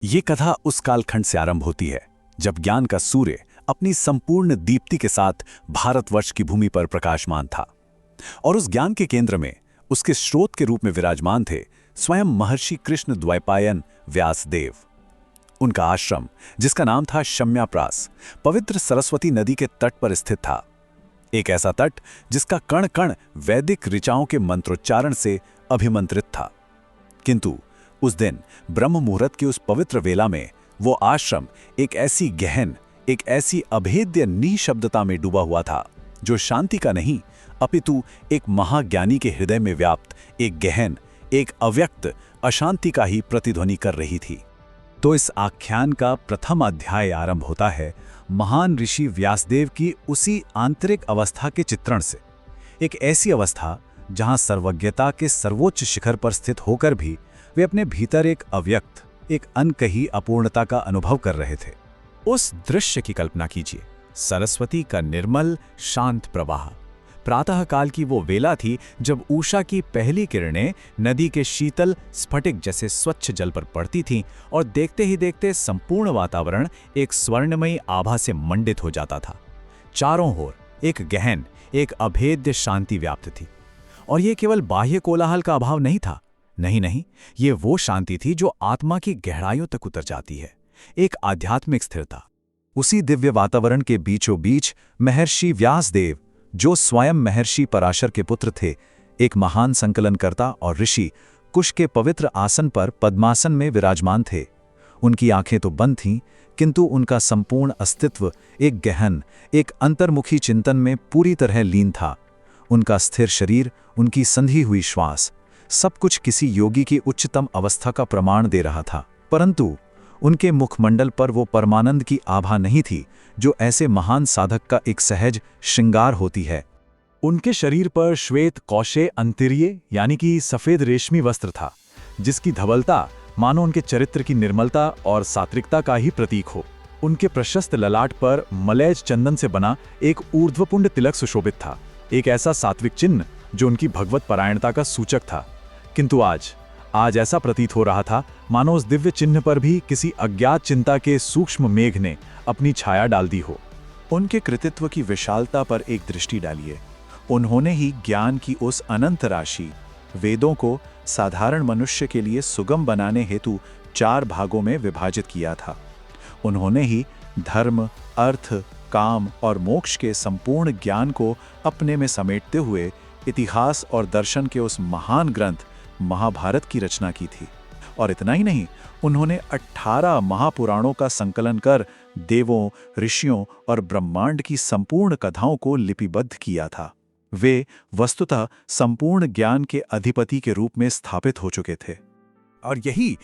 ये कथा उस कालखंड से आरंभ होती है जब ज्ञान का सूर्य अपनी संपूर्ण दीप्ति के साथ भारतवर्ष की भूमि पर प्रकाशमान था। और उस ज्ञान के केंद्र में उसके स्रोत के रूप में विराजमान थे स्वयं महर्षि कृष्ण द्वैपायन व्यासदेव। उनका आश्रम, जिसका नाम था शम्याप्रास, पवित्र सरस्वती नदी के तट पर स्थित था। एक ऐसा तट जिसका कण कण वैदिक ऋचाओं के मंत्रोच्चारण से अभिमंत्रित था। किंतु उस दिन ब्रह्म मुहूर्त की उस पवित्र वेला में वो आश्रम एक ऐसी गहन, एक ऐसी अभेद्य निःशब्दता में डूबा हुआ था जो शांति का नहीं अपितु एक महाज्ञानी के हृदय में व्याप्त एक गहन, एक अव्यक्त अशांति का ही प्रतिध्वनि कर रही थी। तो इस आख्यान का प्रथम अध्याय आरंभ होता है महान ऋषि व्यासदेव की उसी आंतरिक अवस्था के चित्रण से। एक ऐसी अवस्था जहां सर्वज्ञता के सर्वोच्च शिखर पर स्थित होकर भी वे अपने भीतर एक अव्यक्त, एक अनकही अपूर्णता का अनुभव कर रहे थे। उस दृश्य की कल्पना कीजिए, सरस्वती का निर्मल शांत प्रवाह। प्रातःकाल की वो वेला थी जब उषा की पहली किरणें नदी के शीतल स्फटिक जैसे स्वच्छ जल पर पड़ती थीं और देखते ही देखते संपूर्ण वातावरण एक स्वर्णमयी आभा से मंडित हो जाता था। चारों ओर एक गहन, एक अभेद्य शांति व्याप्त थी। और ये केवल बाह्य कोलाहल का अभाव नहीं था। नहीं, ये वो शांति थी जो आत्मा की गहराइयों तक उतर जाती है, एक आध्यात्मिक स्थिरता। उसी दिव्य वातावरण के बीचों बीच महर्षि व्यासदेव, जो स्वयं महर्षि पराशर के पुत्र थे, एक महान संकलनकर्ता और ऋषि, कुश के पवित्र आसन पर पद्मासन में विराजमान थे। उनकी आंखें तो बंद थीं, किंतु उनका संपूर्ण अस्तित्व एक गहन, एक अंतर्मुखी चिंतन में पूरी तरह लीन था। उनका स्थिर शरीर, उनकी संधी हुई श्वास, सब कुछ किसी योगी की उच्चतम अवस्था का प्रमाण दे रहा था। परंतु उनके मुखमंडल पर वो परमानंद की आभा नहीं थी जो ऐसे महान साधक का एक सहज श्रृंगार होती है। उनके शरीर पर श्वेत कौशे अंतरीय यानी कि सफेद रेशमी वस्त्र था, जिसकी धवलता मानो उनके चरित्र की निर्मलता और सात्विकता का ही प्रतीक हो। उनके प्रशस्त ललाट पर मलैज चंदन से बना एक ऊर्ध्वपुंड तिलक सुशोभित था, एक ऐसा सात्विक चिन्ह जो उनकी भगवत परायणता का सूचक था। किंतु आज ऐसा प्रतीत हो रहा था मानो उस दिव्य चिन्ह पर भी किसी अज्ञात चिंता के सूक्ष्म मेघ ने अपनी छाया डाल दी हो। उनके कृतित्व की विशालता पर एक दृष्टि डालिए। उन्होंने ही ज्ञान की उस अनंत राशि, वेदों को साधारण मनुष्य के लिए सुगम बनाने हेतु 4 भागों में विभाजित किया था। उन्होंने ही धर्म, अर्थ, काम और मोक्ष के संपूर्ण ज्ञान को अपने में समेटते हुए इतिहास और दर्शन के उस महान ग्रंथ महाभारत की रचना की थी। और इतना ही नहीं, उन्होंने 18 महापुराणों का संकलन कर देवों, ऋषियों और ब्रह्मांड की संपूर्ण कथाओं को लिपिबद्ध किया था। वे वस्तुतः संपूर्ण ज्ञान के अधिपति के रूप में स्थापित हो चुके थे। और यही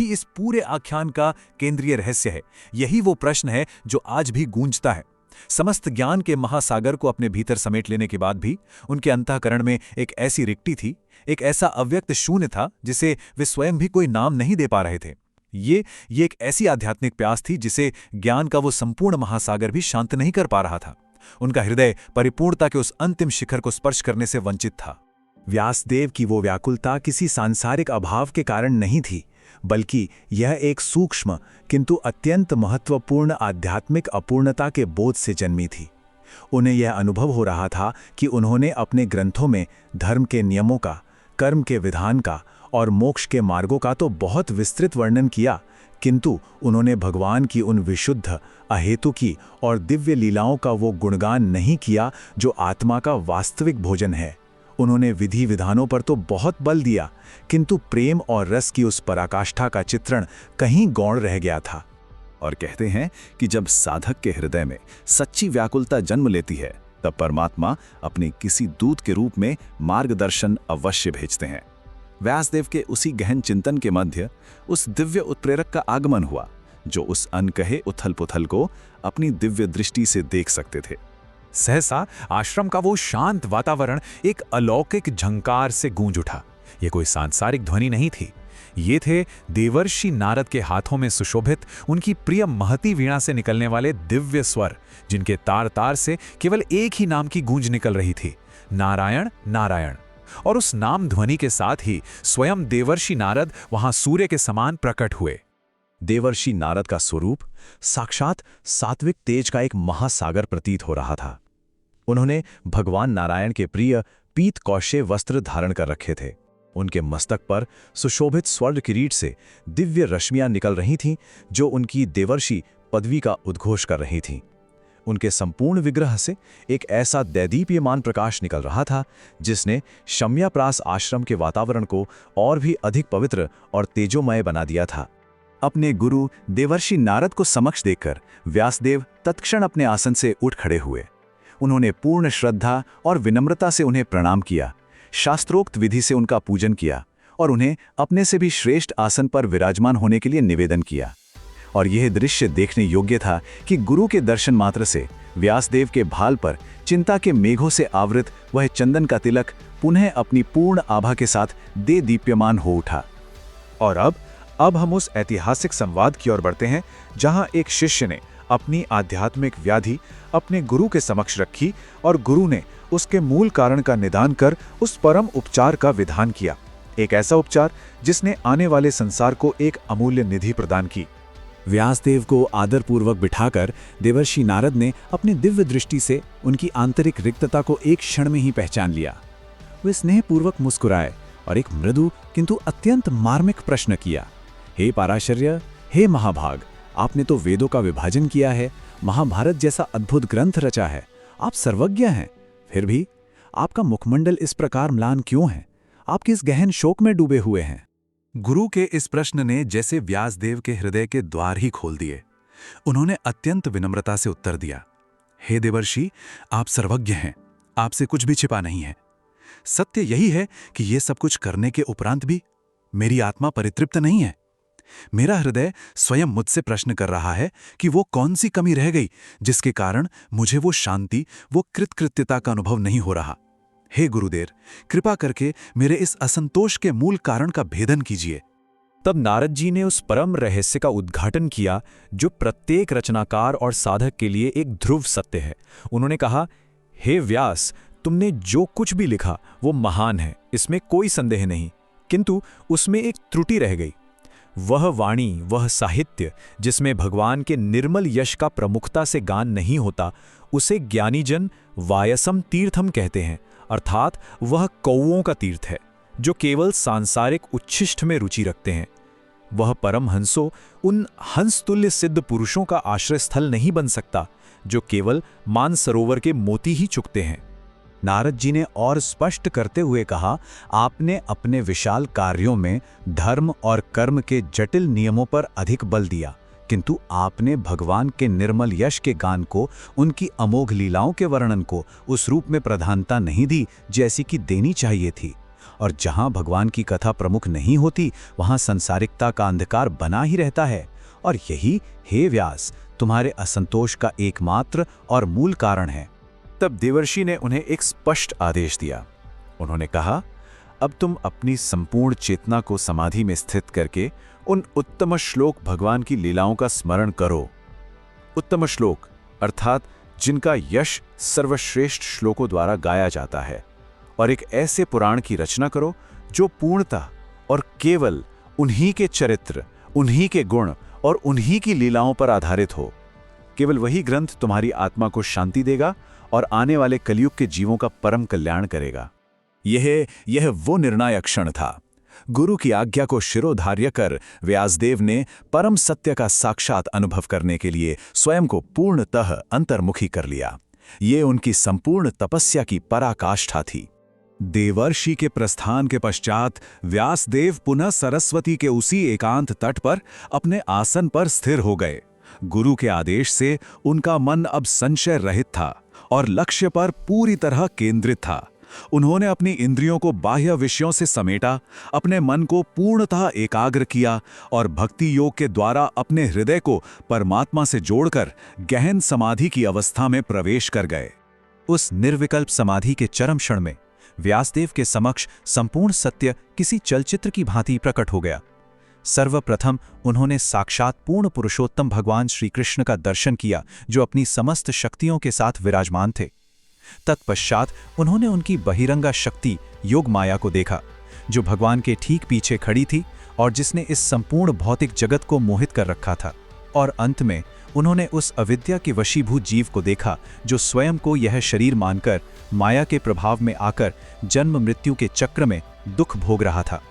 इस पूरे आख्यान का केंद्रीय रहस्य है। यही वो प्रश्न है जो आज भी गूंजता है। समस्त ज्ञान के महासागर को अपने भीतर समेट लेने के बाद भी उनके अंतःकरण में एक ऐसी रिक्ति थी, एक ऐसा अव्यक्त शून्य था जिसे वे स्वयं भी कोई नाम नहीं दे पा रहे थे। ये एक ऐसी आध्यात्मिक प्यास थी जिसे ज्ञान का वो संपूर्ण महासागर भी शांत नहीं कर पा रहा था। उनका हृदय परिपूर्णता के उस अंतिम शिखर को स्पर्श करने से वंचित था। व्यासदेव की वो व्याकुलता किसी सांसारिक अभाव के कारण नहीं थी, बल्कि यह एक सूक्ष्म किंतु अत्यंत महत्वपूर्ण आध्यात्मिक अपूर्णता के बोध से जन्मी थी। उन्हें यह अनुभव हो रहा था कि उन्होंने अपने ग्रंथों में धर्म के नियमों का, कर्म के विधान का और मोक्ष के मार्गों का तो बहुत विस्तृत वर्णन किया, किंतु उन्होंने भगवान की उन विशुद्ध, अहेतुकी और दिव्य लीलाओं का वो गुणगान नहीं किया जो आत्मा का वास्तविक भोजन है। उन्होंने विधि विधानों पर तो बहुत बल दिया, किंतु प्रेम और रस की उस पराकाष्ठा का चित्रण कहीं गौण रह गया था। और कहते हैं कि जब साधक के हृदय में सच्ची व्याकुलता जन्म लेती है, तब परमात्मा अपने किसी दूत के रूप में मार्गदर्शन अवश्य भेजते हैं। व्यासदेव के उसी गहन चिंतन के मध्य उस दिव्य उत्प्रेरक का आगमन हुआ, जो उस अनकहे उथल पुथल को अपनी दिव्य दृष्टि से देख सकते थे। सहसा आश्रम का वो शांत वातावरण एक अलौकिक झंकार से गूंज उठा। ये कोई सांसारिक ध्वनि नहीं थी, ये थे देवर्षि नारद के हाथों में सुशोभित उनकी प्रिय महती वीणा से निकलने वाले दिव्य स्वर, जिनके तार तार से केवल एक ही नाम की गूंज निकल रही थी, नारायण नारायण। और उस नाम ध्वनि के साथ ही स्वयं देवर्षि नारद वहां सूर्य के समान प्रकट हुए। देवर्षि नारद का स्वरूप साक्षात सात्विक तेज का एक महासागर प्रतीत हो रहा था। उन्होंने भगवान नारायण के प्रिय पीत कौशे वस्त्र धारण कर रखे थे। उनके मस्तक पर सुशोभित स्वर्ण किरीट से दिव्य रश्मियां निकल रही थीं, जो उनकी देवर्षि पदवी का उद्घोष कर रही थीं। उनके संपूर्ण विग्रह से एक ऐसा दैदीप्यमान प्रकाश निकल रहा था, जिसने शम्याप्रास आश्रम के वातावरण को और भी अधिक पवित्र और तेजोमय बना दिया था। अपने गुरु देवर्षि नारद को समक्ष देखकर व्यासदेव तत्क्षण अपने आसन से उठ खड़े हुए। उन्होंने पूर्ण श्रद्धा और विनम्रता से उन्हें प्रणाम किया, शास्त्रोक्त विधि से उनका पूजन किया और उन्हें अपने से भी श्रेष्ठ आसन पर विराजमान होने के लिए निवेदन किया। और यह दृश्य देखने योग्य था कि गुरु के दर्शन मात्र से व्यासदेव के भाल पर चिंता के मेघों से आवृत वह चंदन का तिलक पुनः अपनी पूर्ण आभा के साथ दे दीप्यमान हो उठा। और अब हम उस ऐतिहासिक संवाद की ओर बढ़ते हैं, जहां एक शिष्य ने अपनी आध्यात्मिक व्याधि अपने गुरु के समक्ष रखी और गुरु ने उसके मूल कारण का निदान कर उस परम उपचार का विधान किया। एक ऐसा उपचार जिसने आने वाले संसार को एक अमूल्य निधि प्रदान की। व्यासदेव को आदरपूर्वक बिठाकर देवर्षि नारद ने अपनी दिव्य दृष्टि से उनकी आंतरिक रिक्तता को एक क्षण में ही पहचान लिया। वे स्नेहपूर्वक मुस्कुराए और एक मृदु किंतु अत्यंत मार्मिक प्रश्न किया। हे पाराशर्य, हे महाभाग, आपने तो वेदों का विभाजन किया है, महाभारत जैसा अद्भुत ग्रंथ रचा है, आप सर्वज्ञ हैं, फिर भी आपका मुखमंडल इस प्रकार म्लान क्यों है? आप किस गहन शोक में डूबे हुए हैं? गुरु के इस प्रश्न ने जैसे व्यासदेव के हृदय के द्वार ही खोल दिए। उन्होंने अत्यंत विनम्रता से उत्तर दिया, हे देवर्षि, आप सर्वज्ञ हैं, आपसे कुछ भी छिपा नहीं है। सत्य यही है कि ये सब कुछ करने के उपरांत भी मेरी आत्मा परितृप्त नहीं है। मेरा हृदय स्वयं मुझसे प्रश्न कर रहा है कि वो कौन सी कमी रह गई जिसके कारण मुझे वो शांति, वो कृतकृत्यता का अनुभव नहीं हो रहा। हे गुरुदेव, कृपा करके मेरे इस असंतोष के मूल कारण का भेदन कीजिए। तब नारद जी ने उस परम रहस्य का उद्घाटन किया जो प्रत्येक रचनाकार और साधक के लिए एक ध्रुव सत्य है। उन्होंने कहा, हे व्यास, तुमने जो कुछ भी लिखा वो महान है, इसमें कोई संदेह नहीं, किंतु उसमें एक त्रुटि रह गई। वह वाणी, वह साहित्य जिसमें भगवान के निर्मल यश का प्रमुखता से गान नहीं होता, उसे ज्ञानीजन वायसम तीर्थम कहते हैं, अर्थात वह कौओं का तीर्थ है जो केवल सांसारिक उच्छिष्ट में रुचि रखते हैं। वह परम हंसों, उन हंसतुल्य सिद्ध पुरुषों का आश्रय स्थल नहीं बन सकता जो केवल मानसरोवर के मोती ही चुकते हैं। नारद जी ने और स्पष्ट करते हुए कहा, आपने अपने विशाल कार्यों में धर्म और कर्म के जटिल नियमों पर अधिक बल दिया, किंतु आपने भगवान के निर्मल यश के गान को, उनकी अमोघ लीलाओं के वर्णन को उस रूप में प्रधानता नहीं दी जैसी कि देनी चाहिए थी। और जहां भगवान की कथा प्रमुख नहीं होती, वहां संसारिकता का अंधकार बना ही रहता है। और यही, हे व्यास, तुम्हारे असंतोष का एकमात्र और मूल कारण है। तब देवर्षि ने उन्हें एक स्पष्ट आदेश दिया। उन्होंने कहा, अब तुम अपनी संपूर्ण चेतना को समाधि में स्थित करके उन उत्तम श्लोक भगवान की लीलाओं का स्मरण करो। उत्तम श्लोक अर्थात जिनका यश सर्वश्रेष्ठ श्लोकों द्वारा गाया जाता है, और एक ऐसे पुराण की रचना करो जो पूर्णतः और केवल उन्हीं के चरित्र, उन्हीं के गुण और उन्हीं की लीलाओं पर आधारित हो। केवल वही ग्रंथ तुम्हारी आत्मा को शांति देगा और आने वाले कलयुग के जीवों का परम कल्याण करेगा। यह वो निर्णायक क्षण था। गुरु की आज्ञा को शिरोधार्य कर व्यासदेव ने परम सत्य का साक्षात अनुभव करने के लिए स्वयं को पूर्णतः अंतर्मुखी कर लिया। ये उनकी संपूर्ण तपस्या की पराकाष्ठा थी। देवर्षि के प्रस्थान के पश्चात व्यासदेव पुनः सरस्वती के उसी एकांत तट पर अपने आसन पर स्थिर हो गए। गुरु के आदेश से उनका मन अब संशय रहित था और लक्ष्य पर पूरी तरह केंद्रित था। उन्होंने अपनी इंद्रियों को बाह्य विषयों से समेटा, अपने मन को पूर्णतः एकाग्र किया और भक्ति योग के द्वारा अपने हृदय को परमात्मा से जोड़कर गहन समाधि की अवस्था में प्रवेश कर गए। उस निर्विकल्प समाधि के चरम क्षण में व्यासदेव के समक्ष संपूर्ण सत्य किसी चलचित्र की भांति प्रकट हो गया। सर्वप्रथम उन्होंने साक्षात पूर्ण पुरुषोत्तम भगवान श्री कृष्ण का दर्शन किया, जो अपनी समस्त शक्तियों के साथ विराजमान थे। तत्पश्चात उन्होंने उनकी बहिरंगा शक्ति योग माया को देखा, जो भगवान के ठीक पीछे खड़ी थी और जिसने इस संपूर्ण भौतिक जगत को मोहित कर रखा था। और अंत में उन्होंने उस अविद्या के वशीभूत जीव को देखा जो स्वयं को यह शरीर मानकर माया के प्रभाव में आकर जन्म मृत्यु के चक्र में दुख भोग रहा था।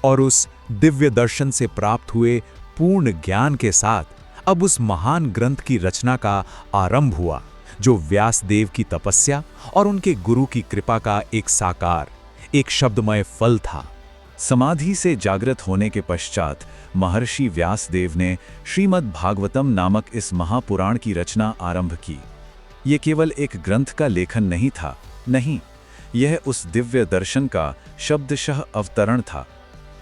और उस दिव्य दर्शन से प्राप्त हुए पूर्ण ज्ञान के साथ अब उस महान ग्रंथ की रचना का आरंभ हुआ, जो व्यासदेव की तपस्या और उनके गुरु की कृपा का एक साकार, एक शब्दमय फल था। समाधि से जागृत होने के पश्चात महर्षि व्यासदेव ने श्रीमद् भागवतम नामक इस महापुराण की रचना आरंभ की। ये केवल एक ग्रंथ का लेखन नहीं था, नहीं, यह उस दिव्य दर्शन का शब्दशः अवतरण था।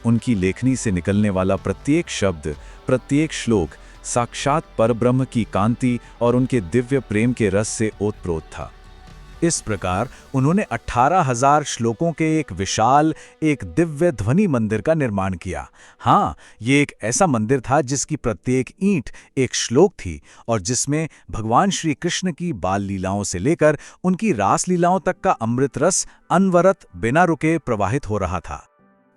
उनकी लेखनी से निकलने वाला प्रत्येक शब्द, प्रत्येक श्लोक साक्षात परब्रह्म की कांति और उनके दिव्य प्रेम के रस से ओतप्रोत था। इस प्रकार उन्होंने 18,000 श्लोकों के एक विशाल, एक दिव्य ध्वनि मंदिर का निर्माण किया। हाँ, ये एक ऐसा मंदिर था जिसकी प्रत्येक ईंट एक श्लोक थी और जिसमें भगवान श्री कृष्ण की बाल लीलाओं से लेकर उनकी रास लीलाओं तक का अमृत रस अनवरत बिना रुके प्रवाहित हो रहा था।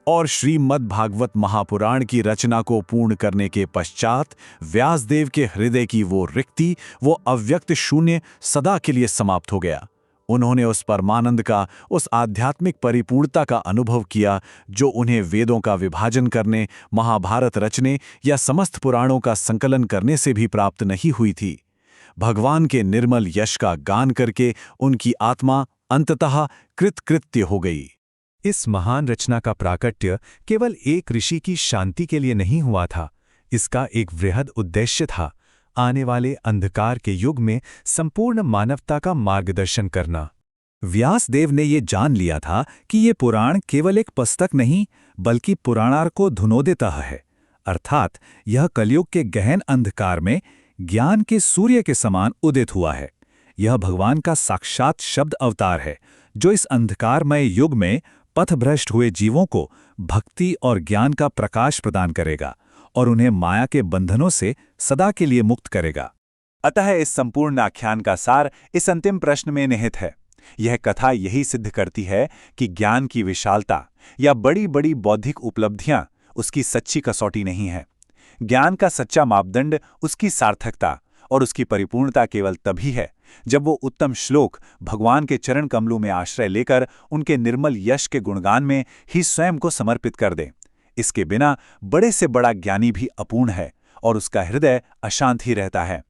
और श्रीमद् भागवत महापुराण की रचना को पूर्ण करने के पश्चात व्यासदेव के हृदय की वो रिक्ति, वो अव्यक्त शून्य सदा के लिए समाप्त हो गया। उन्होंने उस परमानंद का, उस आध्यात्मिक परिपूर्णता का अनुभव किया जो उन्हें वेदों का विभाजन करने, महाभारत रचने या समस्त पुराणों का संकलन करने से भी प्राप्त नहीं हुई थी। भगवान के निर्मल यश का गान करके उनकी आत्मा अंततः कृतकृत्य हो गई। इस महान रचना का प्राकट्य केवल एक ऋषि की शांति के लिए नहीं हुआ था, इसका एक वृहद उद्देश्य था, आने वाले अंधकार के युग में संपूर्ण मानवता का मार्गदर्शन करना। व्यासदेव ने ये जान लिया था कि ये पुराण केवल एक पुस्तक नहीं, बल्कि पुराणार्को धुनोदितः है, अर्थात यह कलयुग के गहन अंधकार में ज्ञान के सूर्य के समान उदित हुआ है। यह भगवान का साक्षात शब्द अवतार है, जो इस अंधकारमय युग में पथभ्रष्ट हुए जीवों को भक्ति और ज्ञान का प्रकाश प्रदान करेगा और उन्हें माया के बंधनों से सदा के लिए मुक्त करेगा। अतः इस संपूर्ण आख्यान का सार इस अंतिम प्रश्न में निहित है। यह कथा यही सिद्ध करती है कि ज्ञान की विशालता या बड़ी बड़ी बौद्धिक उपलब्धियां उसकी सच्ची कसौटी नहीं है। ज्ञान का सच्चा मापदंड उसकी सार्थकता और उसकी परिपूर्णता केवल तभी है जब वो उत्तम श्लोक भगवान के चरण कमलों में आश्रय लेकर उनके निर्मल यश के गुणगान में ही स्वयं को समर्पित कर दे। इसके बिना बड़े से बड़ा ज्ञानी भी अपूर्ण है और उसका हृदय अशांत ही रहता है।